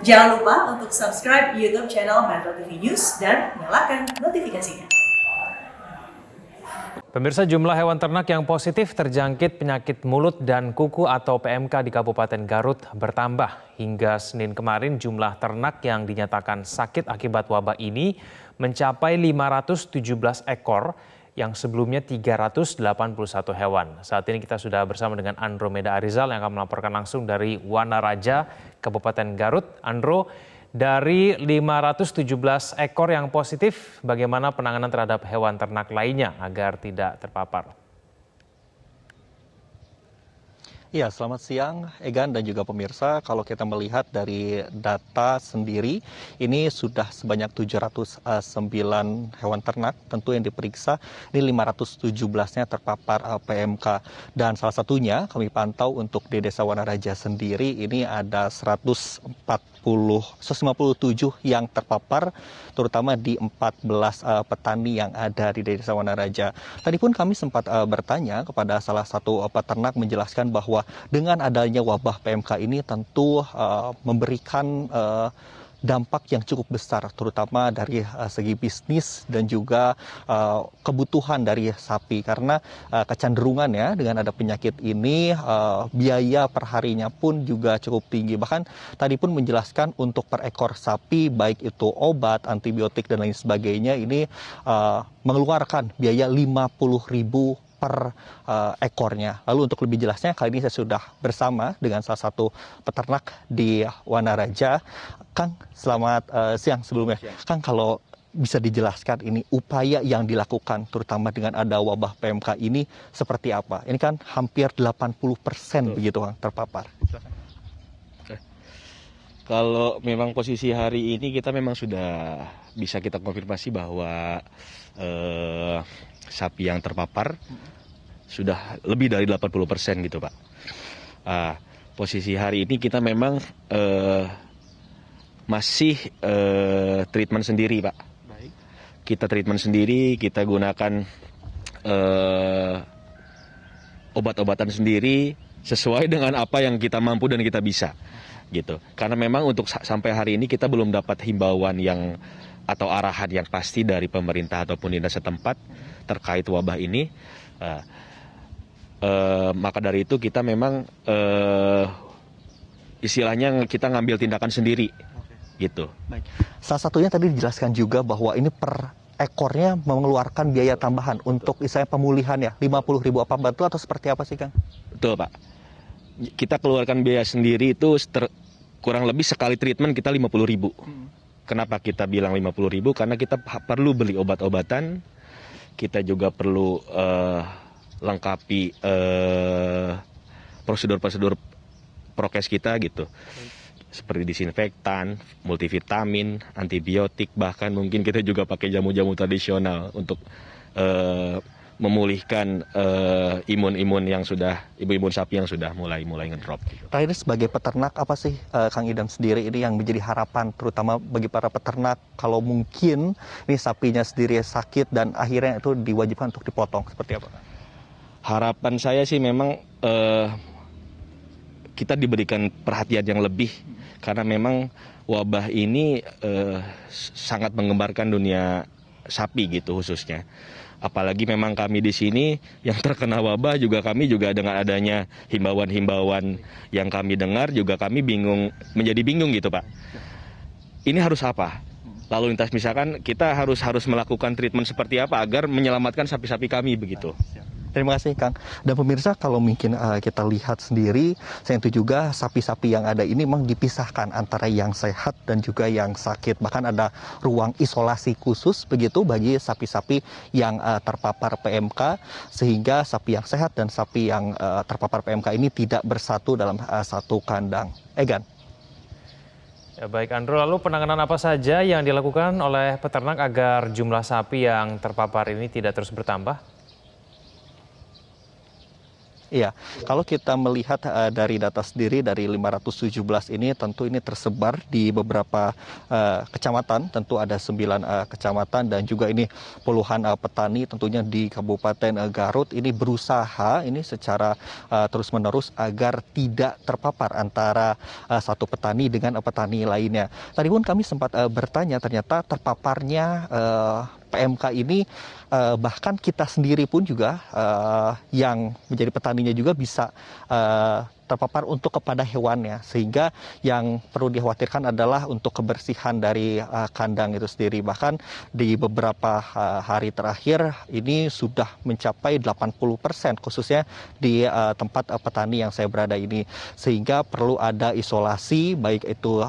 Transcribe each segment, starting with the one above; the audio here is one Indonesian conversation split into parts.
Jangan lupa untuk subscribe YouTube channel Metro TV News dan nyalakan notifikasinya. Pemirsa, jumlah hewan ternak yang positif terjangkit penyakit mulut dan kuku atau PMK di Kabupaten Garut bertambah. Hingga Senin kemarin jumlah ternak yang dinyatakan sakit akibat wabah ini mencapai 517 ekor yang sebelumnya 381 hewan. Saat ini kita sudah bersama dengan Andromeda Arizal yang akan melaporkan langsung dari Wanaraja, Kabupaten Garut. Andro, dari 517 ekor yang positif, bagaimana penanganan terhadap hewan ternak lainnya agar tidak terpapar? Ya, selamat siang Egan dan juga pemirsa. Kalau kita melihat dari data sendiri, ini sudah sebanyak 709 hewan ternak tentu yang diperiksa. Ini 517-nya terpapar PMK. Dan salah satunya kami pantau untuk di Desa Wanaraja sendiri, ini ada 157 yang terpapar, terutama di 14 petani yang ada di Desa Wanaraja. Tadi pun kami sempat bertanya kepada salah satu peternak menjelaskan bahwa dengan adanya wabah PMK ini tentu memberikan dampak yang cukup besar, terutama dari segi bisnis dan juga kebutuhan dari sapi. Karena kecenderungannya dengan ada penyakit ini, biaya perharinya pun juga cukup tinggi. Bahkan tadi pun menjelaskan untuk per ekor sapi, baik itu obat, antibiotik, dan lain sebagainya, ini mengeluarkan biaya 50.000 per ekornya. Lalu untuk lebih jelasnya, kali ini saya sudah bersama dengan salah satu peternak di Wanaraja. Kang, selamat siang sebelumnya. Kang, kalau bisa dijelaskan ini upaya yang dilakukan terutama dengan ada wabah PMK ini seperti apa? Ini kan hampir 80% begitu Kang terpapar. Kalau memang posisi hari ini kita memang sudah bisa kita konfirmasi bahwa sapi yang terpapar sudah lebih dari 80% gitu Pak. Posisi hari ini kita memang masih treatment sendiri Pak. Kita treatment sendiri, kita gunakan obat-obatan sendiri sesuai dengan apa yang kita mampu dan kita bisa gitu. Karena memang untuk sampai hari ini kita belum dapat himbauan yang atau arahan yang pasti dari pemerintah ataupun dinas setempat terkait wabah ini. Maka dari itu kita memang istilahnya kita ngambil tindakan sendiri gitu. Baik. Salah satunya tadi dijelaskan juga bahwa ini per ekornya mengeluarkan biaya tambahan untuk misalnya pemulihan ya, 50.000, apa betul atau seperti apa sih Kang? Betul Pak. Kita keluarkan biaya sendiri itu kurang lebih sekali treatment kita 50.000. Kenapa kita bilang 50.000? Karena kita perlu beli obat-obatan, kita juga perlu lengkapi prosedur-prosedur prokes kita gitu. Seperti disinfektan, multivitamin, antibiotik, bahkan mungkin kita juga pakai jamu-jamu tradisional untuk memulihkan imun yang sudah, imun sapi yang sudah mulai ngedrop. Terakhir, sebagai peternak, apa sih Kang Idam sendiri ini yang menjadi harapan terutama bagi para peternak kalau mungkin ini sapinya sendiri sakit dan akhirnya itu diwajibkan untuk dipotong, seperti apa? Harapan saya sih memang kita diberikan perhatian yang lebih karena memang wabah ini sangat menggembarkan dunia sapi gitu khususnya. Apalagi memang kami di sini yang terkena wabah juga kami juga dengan adanya himbauan-himbauan yang kami dengar juga kami menjadi bingung gitu Pak. Ini harus apa? Lalu lintas misalkan kita harus melakukan treatment seperti apa agar menyelamatkan sapi-sapi kami begitu. Terima kasih Kang. Dan pemirsa, kalau mungkin kita lihat sendiri, selain itu juga sapi-sapi yang ada ini memang dipisahkan antara yang sehat dan juga yang sakit. Bahkan ada ruang isolasi khusus begitu bagi sapi-sapi yang terpapar PMK, sehingga sapi yang sehat dan sapi yang terpapar PMK ini tidak bersatu dalam satu kandang. Egan. Ya, baik Andro, lalu penanganan apa saja yang dilakukan oleh peternak agar jumlah sapi yang terpapar ini tidak terus bertambah? Iya, kalau kita melihat dari data sendiri dari 517 ini tentu ini tersebar di beberapa kecamatan, tentu ada 9 kecamatan dan juga ini puluhan petani tentunya di Kabupaten Garut ini berusaha ini secara terus-menerus agar tidak terpapar antara satu petani dengan petani lainnya. Tadi pun kami sempat bertanya, ternyata terpaparnya PMK ini bahkan kita sendiri pun juga yang menjadi petaninya juga bisa terpapar untuk kepada hewannya, sehingga yang perlu dikhawatirkan adalah untuk kebersihan dari kandang itu sendiri. Bahkan di beberapa hari terakhir ini sudah mencapai 80% khususnya di tempat petani yang saya berada ini, sehingga perlu ada isolasi baik itu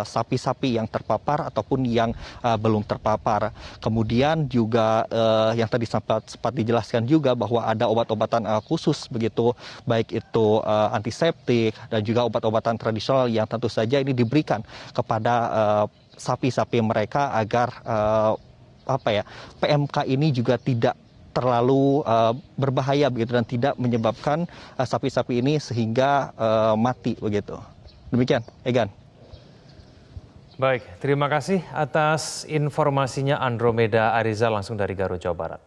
sapi-sapi yang terpapar ataupun yang belum terpapar. Kemudian juga yang tadi sempat dijelaskan juga bahwa ada obat-obatan khusus begitu, baik itu antiseptik dan juga obat-obatan tradisional yang tentu saja ini diberikan kepada sapi-sapi mereka agar PMK ini juga tidak terlalu berbahaya begitu dan tidak menyebabkan sapi-sapi ini sehingga mati begitu. Demikian, Egan. Baik, terima kasih atas informasinya Andromeda Ariza langsung dari Garut, Jawa Barat.